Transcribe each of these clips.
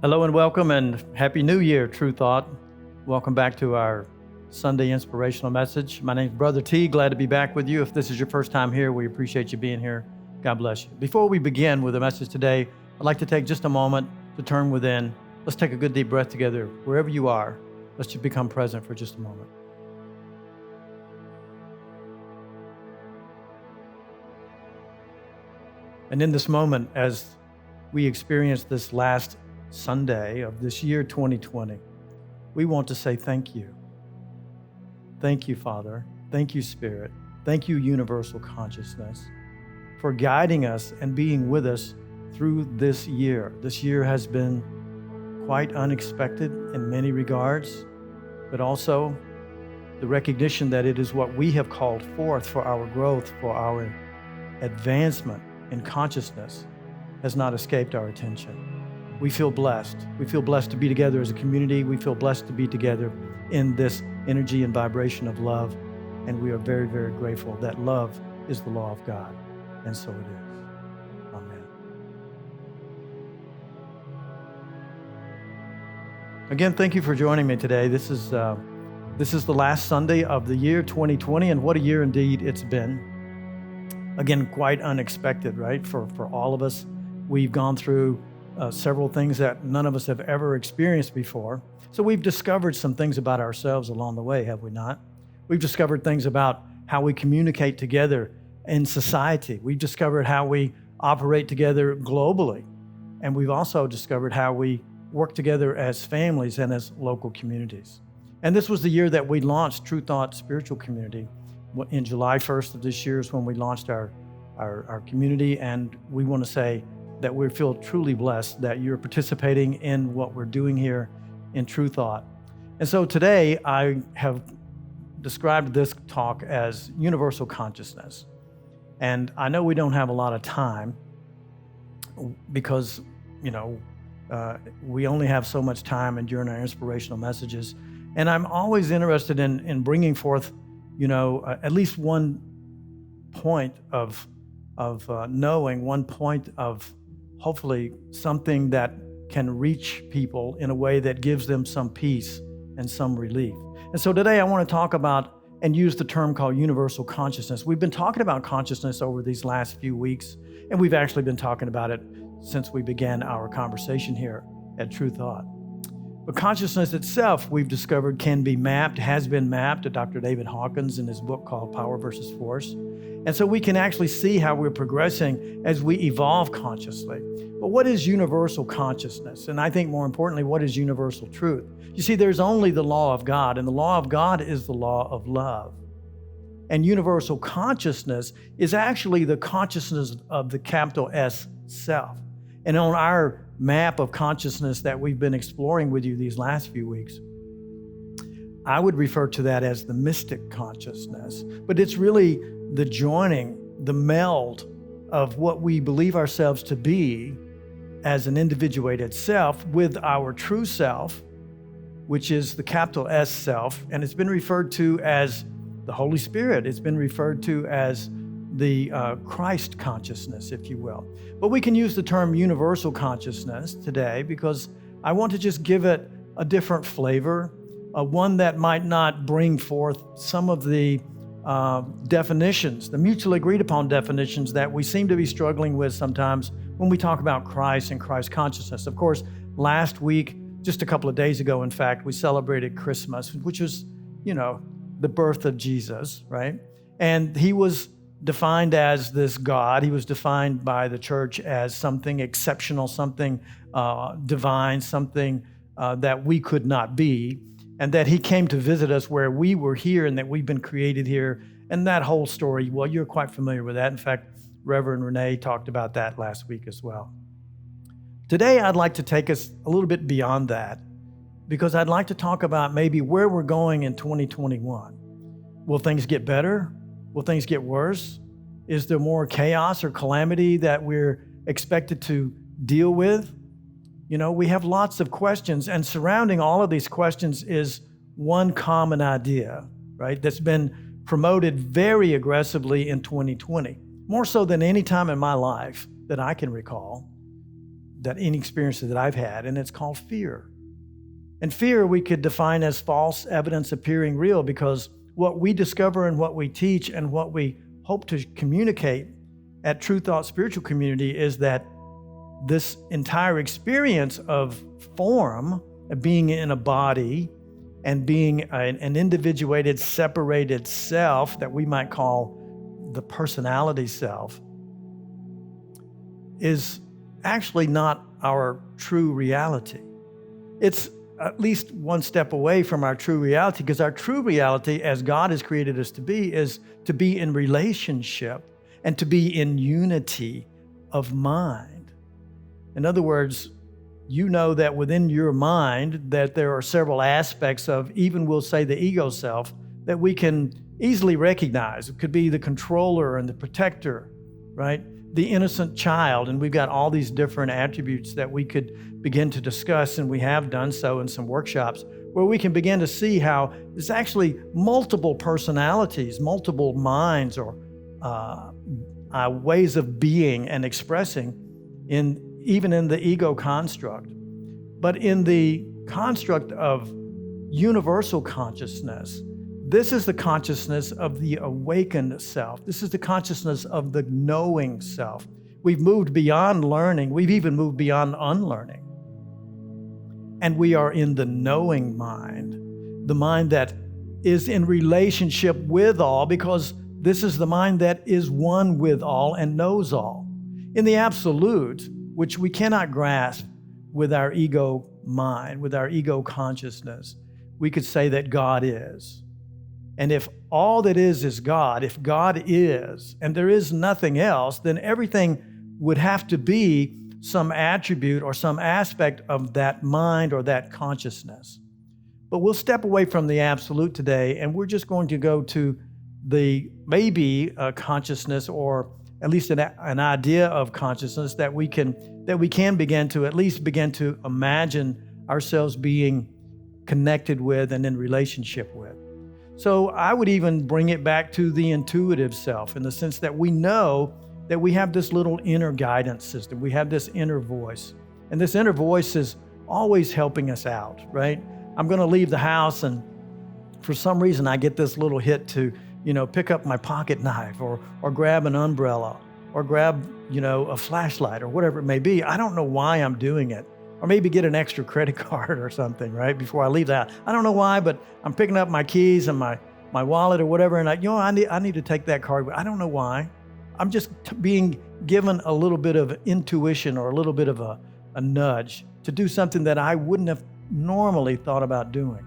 Hello and welcome and Happy New Year, True Thought. Welcome back to our Sunday Inspirational Message. My name is Brother T. Glad to be back with you. If this is your first time here, we appreciate you being here. God bless you. Before we begin with the message today, I'd like to take just a moment to turn within. Let's take a good deep breath together. Wherever you are, let's just become present for just a moment. And in this moment, as we experience this last Sunday of this year 2020, we want to say thank you. Thank you, Father. Thank you, Spirit. Thank you, Universal Consciousness, for guiding us and being with us through this year. This year has been quite unexpected in many regards, but also the recognition that it is what we have called forth for our growth, for our advancement in consciousness has not escaped our attention. We feel blessed. We feel blessed to be together as a community. We feel blessed to be together in this energy and vibration of love. And we are very, very grateful that love is the law of God. And so it is. Amen. Again, thank you for joining me today. This is the last Sunday of the year 2020, and what a year indeed it's been. Again, quite unexpected, right? For all of us, we've gone through several things that none of us have ever experienced before. So we've discovered some things about ourselves along the way, have we not? We've discovered things about how we communicate together in society. We've discovered how we operate together globally. And we've also discovered how we work together as families and as local communities. And this was the year that we launched True Thought Spiritual Community. In July 1st of this year is when we launched our community, and we want to say that we feel truly blessed that you're participating in what we're doing here in True Thought. And so today I have described this talk as Universal Consciousness. And I know we don't have a lot of time because, we only have so much time and during our inspirational messages. And I'm always interested in bringing forth, at least one point of knowing, one point of hopefully something that can reach people in a way that gives them some peace and some relief. And so today I want to talk about and use the term called universal consciousness. We've been talking about consciousness over these last few weeks, and we've actually been talking about it since we began our conversation here at True Thought. But consciousness itself, we've discovered, can be mapped, has been mapped to Dr. David Hawkins in his book called Power versus Force. And so we can actually see how we're progressing as we evolve consciously. But what is universal consciousness? And I think more importantly, what is universal truth? You see, there's only the law of God, and the law of God is the law of love. And universal consciousness is actually the consciousness of the capital S self. And on our map of consciousness that we've been exploring with you these last few weeks, I would refer to that as the mystic consciousness. But it's really the joining, the meld of what we believe ourselves to be as an individuated self with our true self, which is the capital S self. And it's been referred to as the Holy Spirit. It's been referred to as the Christ consciousness, if you will. But we can use the term universal consciousness today because I want to just give it a different flavor, one that might not bring forth some of the definitions, the mutually agreed upon definitions that we seem to be struggling with sometimes when we talk about Christ and Christ consciousness. Of course, last week, just a couple of days ago, in fact, we celebrated Christmas, which was, the birth of Jesus, right? And he was defined as this God. He was defined by the church as something exceptional, something divine, something that we could not be, and that he came to visit us where we were here and that we've been created here. And that whole story, well, you're quite familiar with that. In fact, Reverend Renee talked about that last week as well. Today, I'd like to take us a little bit beyond that because I'd like to talk about maybe where we're going in 2021. Will things get better? Will things get worse? Is there more chaos or calamity that we're expected to deal with? We have lots of questions, and surrounding all of these questions is one common idea, right? That's been promoted very aggressively in 2020, more so than any time in my life that I can recall. any experiences that I've had, and it's called fear. And fear we could define as false evidence appearing real, because what we discover and what we teach and what we hope to communicate at True Thought Spiritual Community is that this entire experience of form, of being in a body and being an individuated, separated self that we might call the personality self, is actually not our true reality. It's at least one step away from our true reality, because our true reality, as God has created us to be, is to be in relationship and to be in unity of mind. In other words, you know that within your mind that there are several aspects of, even we'll say the ego self, that we can easily recognize. It could be the controller and the protector, right? The innocent child, and we've got all these different attributes that we could begin to discuss, and we have done so in some workshops, where we can begin to see how there's actually multiple personalities, multiple minds, or ways of being and expressing even in the ego construct. But in the construct of universal consciousness, this is the consciousness of the awakened self. This is the consciousness of the knowing self. We've moved beyond learning. We've even moved beyond unlearning. And we are in the knowing mind, the mind that is in relationship with all, because this is the mind that is one with all and knows all. In the absolute, which we cannot grasp with our ego mind, with our ego consciousness, we could say that God is. And if all that is God, if God is, and there is nothing else, then everything would have to be some attribute or some aspect of that mind or that consciousness. But we'll step away from the absolute today, and we're just going to go to the maybe consciousness, or at least an idea of consciousness that we can begin to at least begin to imagine ourselves being connected with and in relationship with. So I would even bring it back to the intuitive self, in the sense that we know that we have this little inner guidance system. We have this inner voice. And this inner voice is always helping us out, right? I'm going to leave the house, and for some reason I get this little hit to, pick up my pocket knife or grab an umbrella or grab, a flashlight or whatever it may be. I don't know why I'm doing it. Or maybe get an extra credit card or something, right, before I leave the house. I don't know why, but I'm picking up my keys and my wallet or whatever, and I need to take that card. I don't know why. I'm just being given a little bit of intuition or a little bit of a nudge to do something that I wouldn't have normally thought about doing.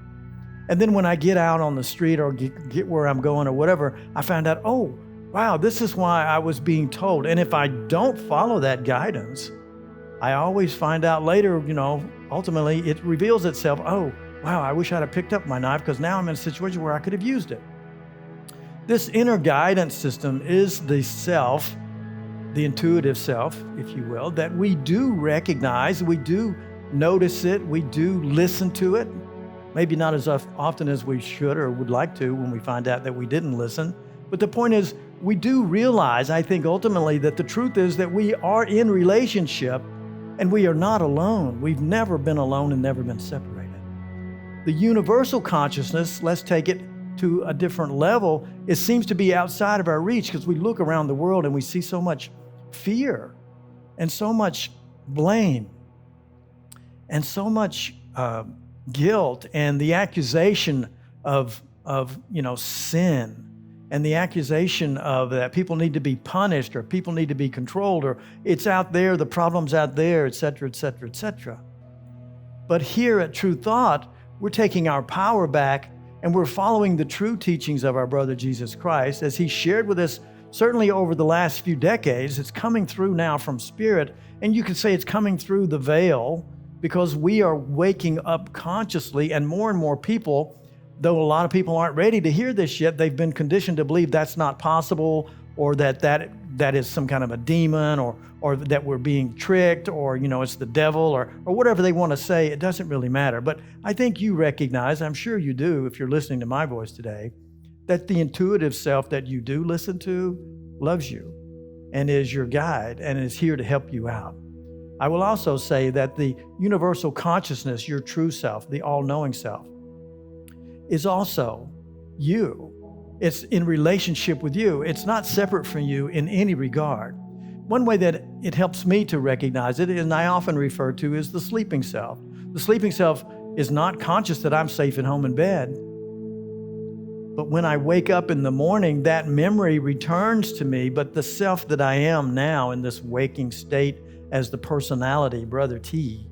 And then when I get out on the street or get where I'm going or whatever, I find out, oh, wow, this is why I was being told. And if I don't follow that guidance, I always find out later, ultimately it reveals itself, oh, wow, I wish I'd have picked up my knife, because now I'm in a situation where I could have used it. This inner guidance system is the self, the intuitive self, if you will, that we do recognize, we do notice it, we do listen to it, maybe not as often as we should or would like to when we find out that we didn't listen. But the point is, we do realize, I think ultimately, that the truth is that we are in relationship. And we are not alone. We've never been alone and never been separated. The universal consciousness, let's take it to a different level, it seems to be outside of our reach, because we look around the world and we see so much fear and so much blame and so much guilt and the accusation of sin. And the accusation of that people need to be punished or people need to be controlled or it's out there, the problem's out there, et cetera, et cetera, et cetera. But here at True Thought, we're taking our power back and we're following the true teachings of our brother Jesus Christ as he shared with us certainly over the last few decades. It's coming through now from Spirit, and you could say it's coming through the veil, because we are waking up consciously, and more people, though a lot of people aren't ready to hear this yet, they've been conditioned to believe that's not possible, or that is some kind of a demon, or that we're being tricked, or it's the devil, or whatever they want to say. It doesn't really matter. But I think you recognize, I'm sure you do if you're listening to my voice today, that the intuitive self that you do listen to loves you and is your guide and is here to help you out. I will also say that the universal consciousness, your true self, the all-knowing self, is also you. It's in relationship with you. It's not separate from you in any regard. One way that it helps me to recognize it, and I often refer to, is the sleeping self. The sleeping self is not conscious that I'm safe at home in bed. But when I wake up in the morning, that memory returns to me, but the self that I am now in this waking state as the personality, Brother T,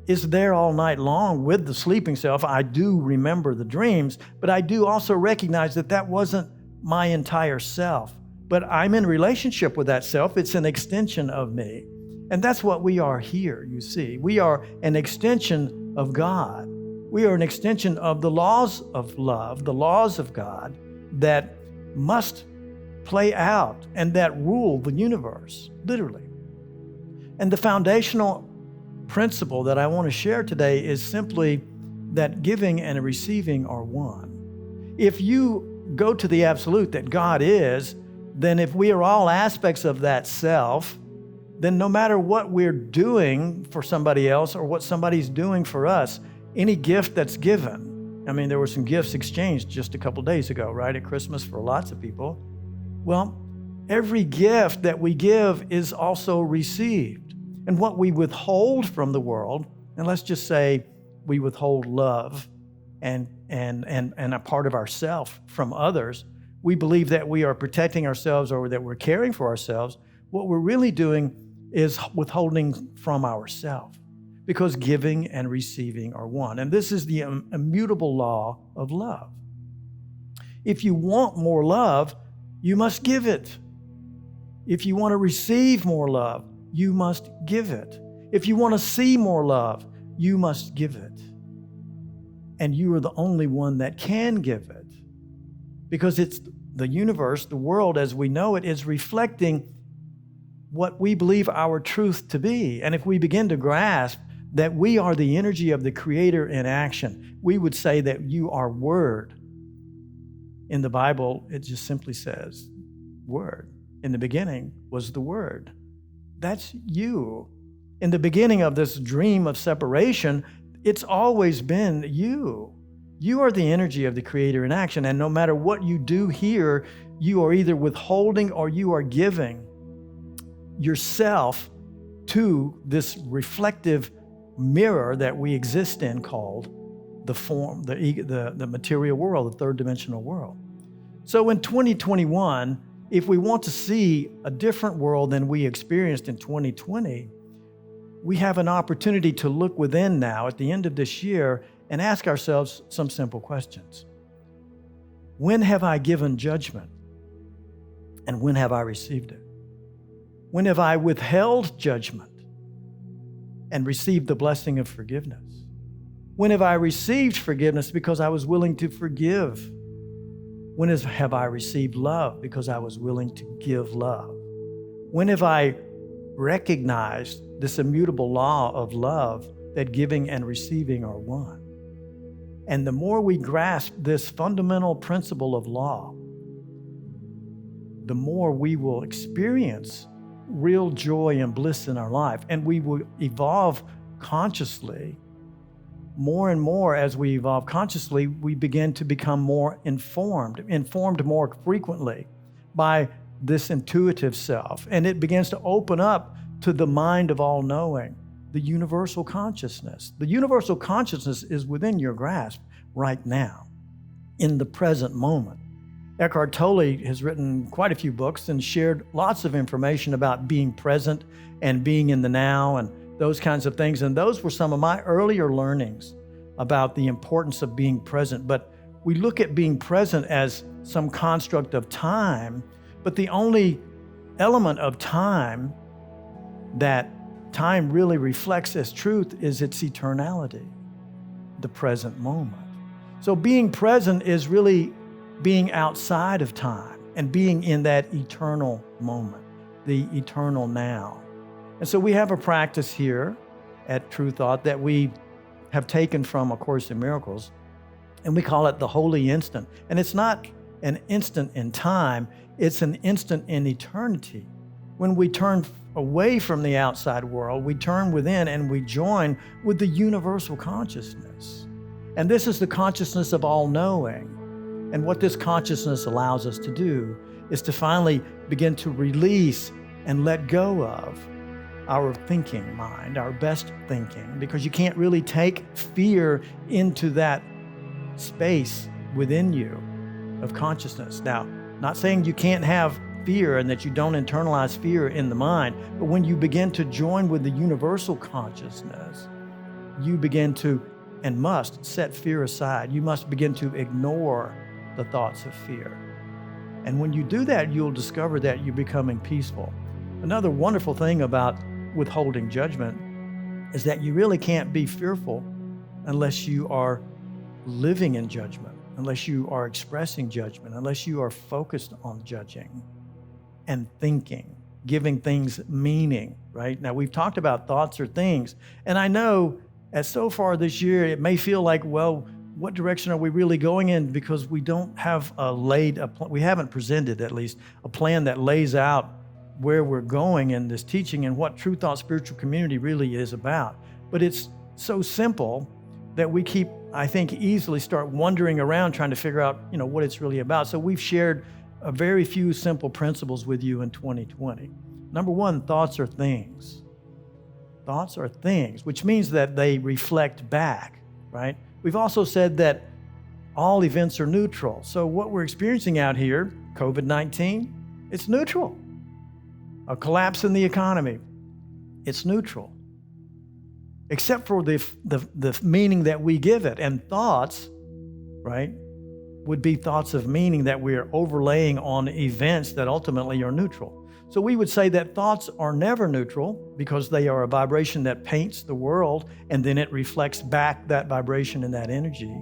is there all night long with the sleeping self. I do remember the dreams, but I do also recognize that that wasn't my entire self. But I'm in relationship with that self. It's an extension of me. And that's what we are here, you see. We are an extension of God. We are an extension of the laws of love, the laws of God that must play out and that rule the universe, literally. And the foundational principle that I want to share today is simply that giving and receiving are one. If you go to the absolute that God is, then if we are all aspects of that self, then no matter what we're doing for somebody else or what somebody's doing for us, any gift that's given, I mean, there were some gifts exchanged just a couple days ago, right, at Christmas for lots of people. Well, every gift that we give is also received. And what we withhold from the world, and let's just say we withhold love and a part of ourself from others, we believe that we are protecting ourselves or that we're caring for ourselves. What we're really doing is withholding from ourselves, because giving and receiving are one. And this is the immutable law of love. If you want more love, you must give it. If you want to receive more love, you must give it. If you want to see more love, you must give it. And you are the only one that can give it, because it's the universe, the world as we know it, is reflecting what we believe our truth to be. And if we begin to grasp that we are the energy of the Creator in action, we would say that you are Word. In the Bible, it just simply says Word. In the beginning was the Word. That's you. In the beginning of this dream of separation, it's always been you. You are the energy of the Creator in action, and no matter what you do here, you are either withholding or you are giving yourself to this reflective mirror that we exist in, called the form, the material world, the third dimensional world. So in 2021, if we want to see a different world than we experienced in 2020, we have an opportunity to look within now at the end of this year and ask ourselves some simple questions. When have I given judgment? And when have I received it? When have I withheld judgment and received the blessing of forgiveness? When have I received forgiveness because I was willing to forgive? When have I received love because I was willing to give love? When have I recognized this immutable law of love, that giving and receiving are one? And the more we grasp this fundamental principle of law, the more we will experience real joy and bliss in our life. And we will evolve consciously. More and more as we evolve consciously, we begin to become more informed more frequently by this intuitive self. And it begins to open up to the mind of all-knowing, the universal consciousness. The universal consciousness is within your grasp right now, in the present moment. Eckhart Tolle has written quite a few books and shared lots of information about being present and being in the now and those kinds of things. And those were some of my earlier learnings about the importance of being present. But we look at being present as some construct of time, but the only element of time that time really reflects as truth is its eternality, the present moment. So being present is really being outside of time and being in that eternal moment, the eternal now. And so we have a practice here at True Thought that we have taken from A Course in Miracles, and we call it the holy instant. And it's not an instant in time, it's an instant in eternity. When we turn away from the outside world, we turn within and we join with the universal consciousness. And this is the consciousness of all knowing. And what this consciousness allows us to do is to finally begin to release and let go of our thinking mind, our best thinking, because you can't really take fear into that space within you of consciousness. Now, not saying you can't have fear and that you don't internalize fear in the mind, but when you begin to join with the universal consciousness, you begin to and must set fear aside. You must begin to ignore the thoughts of fear. And when you do that, you'll discover that you're becoming peaceful. Another wonderful thing about withholding judgment is that you really can't be fearful unless you are living in judgment, unless you are expressing judgment, unless you are focused on judging and thinking, giving things meaning, right? Now, we've talked about thoughts or things, and I know as so far this year, it may feel like, well, what direction are we really going in? Because we don't have we haven't presented at least a plan that lays out where we're going in this teaching and what True Thought Spiritual Community really is about. But it's so simple that we keep, I think, easily start wandering around trying to figure out, what it's really about. So we've shared a very few simple principles with you in 2020. Number one, thoughts are things. Thoughts are things, which means that they reflect back, right? We've also said that all events are neutral. So what we're experiencing out here, COVID-19, it's neutral. A collapse in the economy, it's neutral. Except for the meaning that we give it. And thoughts, right, would be thoughts of meaning that we are overlaying on events that ultimately are neutral. So we would say that thoughts are never neutral because they are a vibration that paints the world and then it reflects back that vibration and that energy.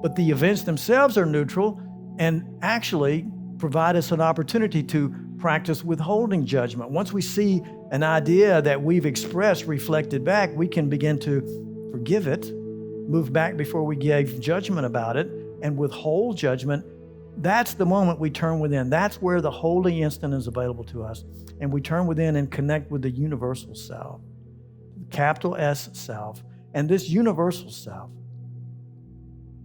But the events themselves are neutral and actually provide us an opportunity to practice withholding judgment. Once we see an idea that we've expressed reflected back, we can begin to forgive it, move back before we give judgment about it, and withhold judgment. That's the moment we turn within. That's where the holy instant is available to us. And we turn within and connect with the universal self, capital S self. And this universal self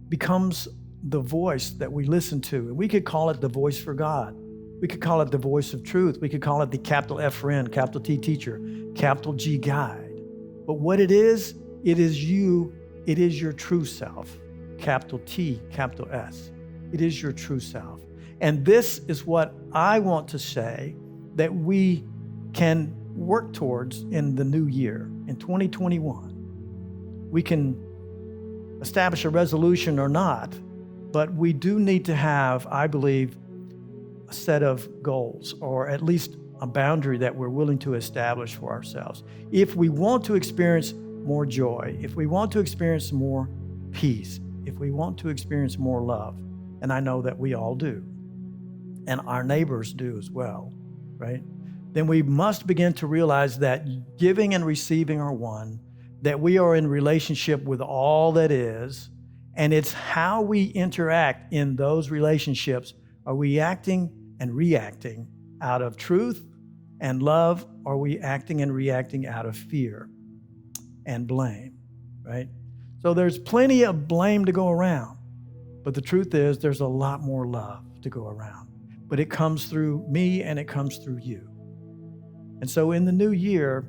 becomes the voice that we listen to. And we could call it the voice for God. We could call it the voice of truth. We could call it the capital F friend, capital T teacher, capital G guide. But what it is you, it is your true self, capital T, capital S. It is your true self. And this is what I want to say that we can work towards in the new year, in 2021. We can establish a resolution or not, but we do need to have, I believe, a set of goals, or at least a boundary that we're willing to establish for ourselves. If we want to experience more joy, if we want to experience more peace, if we want to experience more love, and I know that we all do, and our neighbors do as well, right? Then we must begin to realize that giving and receiving are one, that we are in relationship with all that is, and it's how we interact in those relationships. Are we acting and reacting out of truth and love? Are we acting and reacting out of fear and blame, right? So there's plenty of blame to go around, but the truth is there's a lot more love to go around. But it comes through me and it comes through you. And so in the new year,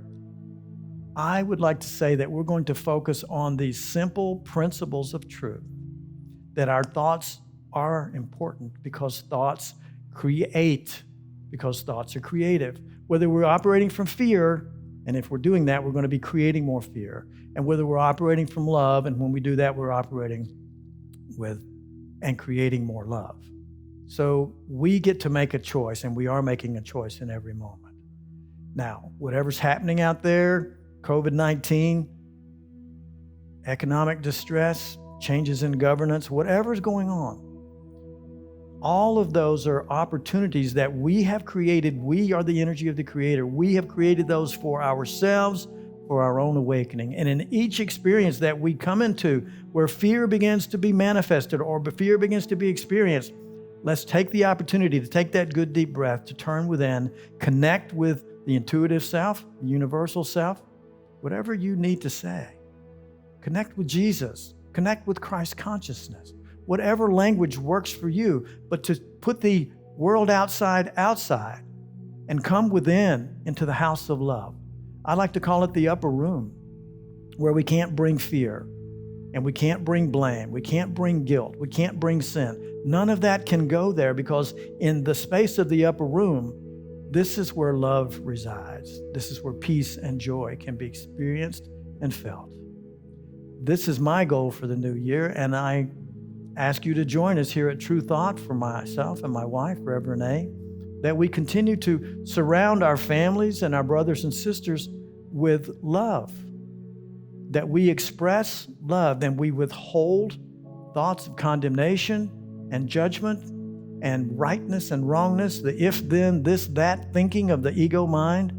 I would like to say that we're going to focus on these simple principles of truth, that our thoughts are important because thoughts create, because thoughts are creative. Whether we're operating from fear, and if we're doing that, we're going to be creating more fear. And whether we're operating from love, and when we do that, we're operating with and creating more love. So we get to make a choice, and we are making a choice in every moment. Now, whatever's happening out there, COVID-19, economic distress, changes in governance, whatever's going on, all of those are opportunities that we have created. We are the energy of the Creator. We have created those for ourselves, for our own awakening. And in each experience that we come into where fear begins to be manifested or fear begins to be experienced, let's take the opportunity to take that good deep breath, to turn within, connect with the intuitive self, the universal self, whatever you need to say. Connect with Jesus. Connect with Christ consciousness. Whatever language works for you, but to put the world outside and come within into the house of love. I like to call it the upper room, where we can't bring fear and we can't bring blame. We can't bring guilt. We can't bring sin. None of that can go there, because in the space of the upper room, this is where love resides. This is where peace and joy can be experienced and felt. This is my goal for the new year, and I ask you to join us here at True Thought, for myself and my wife, Reverend A, that we continue to surround our families and our brothers and sisters with love, that we express love, and we withhold thoughts of condemnation and judgment and rightness and wrongness, the if, then, this, that thinking of the ego mind,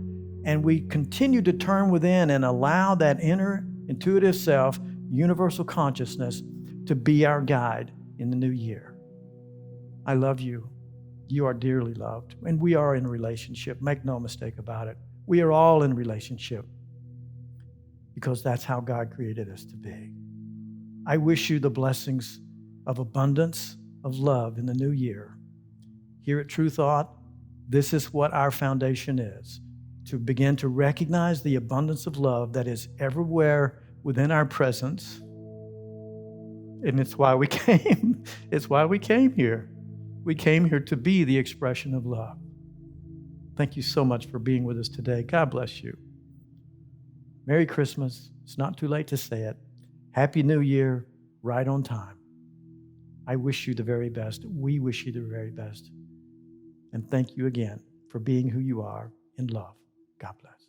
and we continue to turn within and allow that inner intuitive self, universal consciousness, to be our guide in the new year. I love you. You are dearly loved, and we are in a relationship. Make no mistake about it. We are all in relationship, because that's how God created us to be. I wish you the blessings of abundance of love in the new year. Here at True Thought, this is what our foundation is, to begin to recognize the abundance of love that is everywhere within our presence. And it's why we came. It's why we came here. We came here to be the expression of love. Thank you so much for being with us today. God bless you. Merry Christmas. It's not too late to say it. Happy New Year, right on time. I wish you the very best. We wish you the very best. And thank you again for being who you are in love. God bless.